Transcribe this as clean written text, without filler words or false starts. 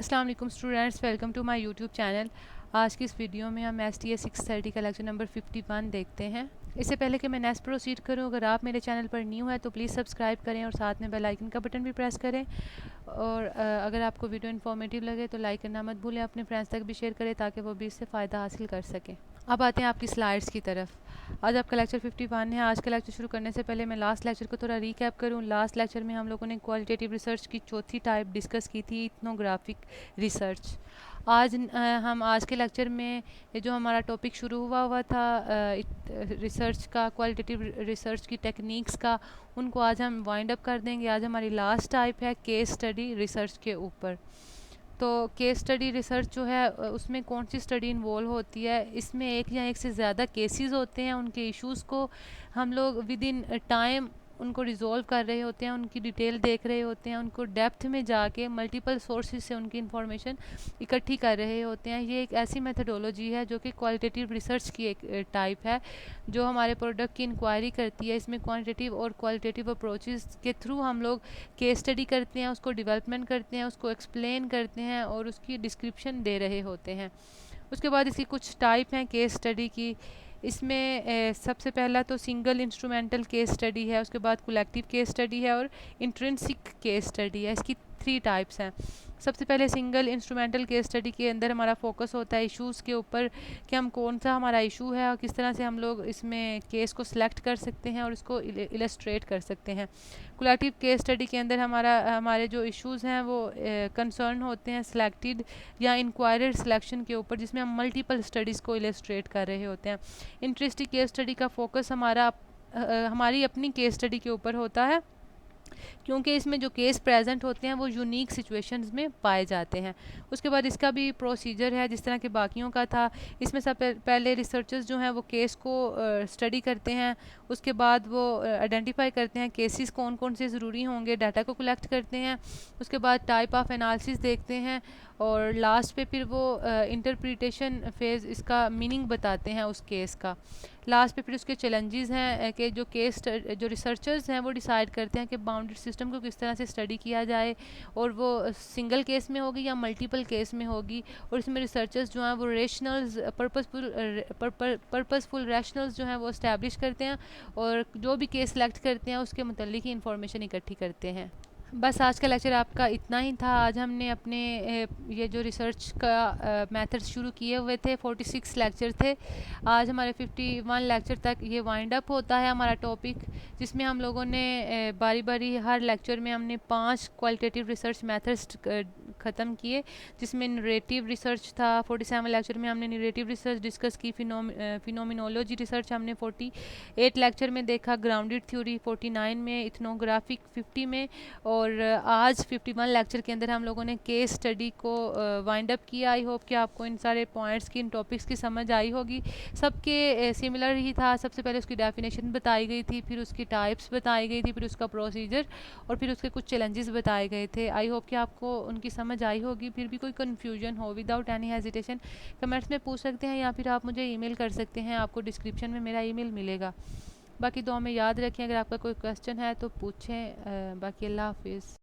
अस्सलाम वालेकुम students, welcome to my YouTube channel. आज की इस वीडियो में हम STS 630 का लेक्चर नंबर 51 देखते हैं। इससे पहले कि मैं नेक्स्ट प्रोसीड करूं, अगर आप मेरे चैनल पर न्यू है तो प्लीज़ सब्सक्राइब करें और साथ में बेल आइकन का बटन भी प्रेस करें। और अगर आपको वीडियो इन्फॉर्मेटिव लगे तो लाइक करना मत भूलें, अपने फ्रेंड्स तक भी शेयर करें ताकि वो भी इससे फ़ायदा हासिल कर सकें। अब आते हैं आपकी स्लाइड्स की तरफ। आज आपका लेक्चर 51 है। आज का लेक्चर शुरू करने से पहले मैं लास्ट लेक्चर को थोड़ा रीकैप करूं। लास्ट लेक्चर में हम लोगों ने क्वालिटेटिव रिसर्च की चौथी टाइप डिस्कस की थी, इथनोग्राफिक रिसर्च। हम आज के लेक्चर में ये जो हमारा टॉपिक शुरू हुआ था रिसर्च का, क्वालिटेटिव रिसर्च की टेक्निक्स का, उनको आज हम वाइंड अप कर देंगे। आज हमारी लास्ट टाइप है केस स्टडी रिसर्च के ऊपर। तो केस स्टडी रिसर्च जो है उसमें कौन सी स्टडी इन्वॉल्व होती है, इसमें एक या एक से ज़्यादा केसेस होते हैं, उनके इश्यूज़ को हम लोग विद इन टाइम उनको रिजॉल्व कर रहे होते हैं, उनकी डिटेल देख रहे होते हैं, उनको डेप्थ में जाके मल्टीपल सोर्सेज से उनकी इंफॉर्मेशन इकट्ठी कर रहे होते हैं। ये एक ऐसी मेथडोलॉजी है जो कि क्वालिटेटिव रिसर्च की एक टाइप है जो हमारे प्रोडक्ट की इंक्वायरी करती है। इसमें क्वांटिटेटिव और क्वालिटेटिव अप्रोचेस के थ्रू हम लोग केस स्टडी करते हैं, उसको डेवलपमेंट करते हैं, उसको एक्सप्लेन करते हैं और उसकी डिस्क्रिप्शन दे रहे होते हैं। उसके बाद इसकी कुछ टाइप हैं केस स्टडी की। इसमें सबसे पहला तो सिंगल इंस्ट्रूमेंटल केस स्टडी है, उसके बाद कलेक्टिव केस स्टडी है और इंट्रिंसिक केस स्टडी है। इसकी 3 टाइप्स हैं। सबसे पहले सिंगल इंस्ट्रूमेंटल केस स्टडी के अंदर हमारा फोकस होता है इश्यूज़ के ऊपर कि हम कौन सा हमारा इशू है और किस तरह से हम लोग इसमें केस को सिलेक्ट कर सकते हैं और इसको इलस्ट्रेट कर सकते हैं। कलेक्टिव केस स्टडी के अंदर हमारे जो इश्यूज़ हैं वो कंसर्न होते हैं सिलेक्टेड या इंक्वायरड सिलेक्शन के ऊपर, जिसमें हम मल्टीपल स्टडीज़ को इलस्ट्रेट कर रहे होते हैं। इंटरेस्टिंग केस स्टडी का फोकस हमारी अपनी केस स्टडी के ऊपर होता है, क्योंकि इसमें जो केस प्रेजेंट होते हैं वो यूनिक सिचुएशंस में पाए जाते हैं। उसके बाद इसका भी प्रोसीजर है जिस तरह के बाकियों का था। इसमें सब पहले रिसर्चर्स जो हैं वो केस को स्टडी करते हैं, उसके बाद वो आइडेंटिफाई करते हैं केसेस कौन कौन से ज़रूरी होंगे, डाटा को कलेक्ट करते हैं, उसके बाद टाइप ऑफ एनालिसिस देखते हैं और लास्ट पे फिर वो इंटरप्रिटेशन फेज़, इसका मीनिंग बताते हैं उस केस का। लास्ट पे फिर उसके चैलेंजेस हैं कि जो रिसर्चर्स हैं वो डिसाइड करते हैं कि बाउंडेड सिस्टम को किस तरह से स्टडी किया जाए और वो सिंगल केस में होगी या मल्टीपल केस में होगी। और इसमें रिसर्चर्स जो हैं वो रेशनल्स पर्पसफुल रैशनल्स जो हैं वो इस्टेब्लिश करते हैं और जो भी केस सेलेक्ट करते हैं उसके मुतालिक ही इंफॉर्मेशन इकट्ठी करते हैं। बस आज का लेक्चर आपका इतना ही था। आज हमने अपने ये जो रिसर्च का मेथड शुरू किए हुए थे, 46 लेक्चर थे। आज हमारे 51 लेक्चर तक ये वाइंड अप होता है हमारा टॉपिक, जिसमें हम लोगों ने बारी बारी हर लेक्चर में हमने 5 क्वालिटेटिव रिसर्च मेथड्स ख़त्म किए, जिसमें नरेटिव रिसर्च था। 47 लेक्चर में हमने नरेटिव रिसर्च डिस्कस की। फिनोमिनोलॉजी रिसर्च हमने 48 लेक्चर में देखा। ग्राउंडेड थ्योरी 49 में, इथनोग्राफिक 50 में, और आज 51 लेक्चर के अंदर हम लोगों ने केस स्टडी को वाइंड अप किया। आई होप कि आपको इन सारे पॉइंट्स की, इन टॉपिक्स की समझ आई होगी। सबके सिमिलर ही था। सबसे पहले उसकी डेफिनेशन बताई गई थी, फिर उसकी टाइप्स बताई गई थी, फिर उसका प्रोसीजर और फिर उसके कुछ चैलेंजेस बताए गए थे। आई होप कि आपको उनकी समझ आई होगी। फिर भी कोई कन्फ्यूजन हो, विदाउट एनी हेजिटेशन कमेंट्स में पूछ सकते हैं या फिर आप मुझे ईमेल कर सकते हैं। आपको डिस्क्रिप्शन में मेरा ईमेल मिलेगा। बाकी दुआ में याद रखें, अगर आपका कोई क्वेश्चन है तो पूछें। बाकी अल्लाह हाफिज़।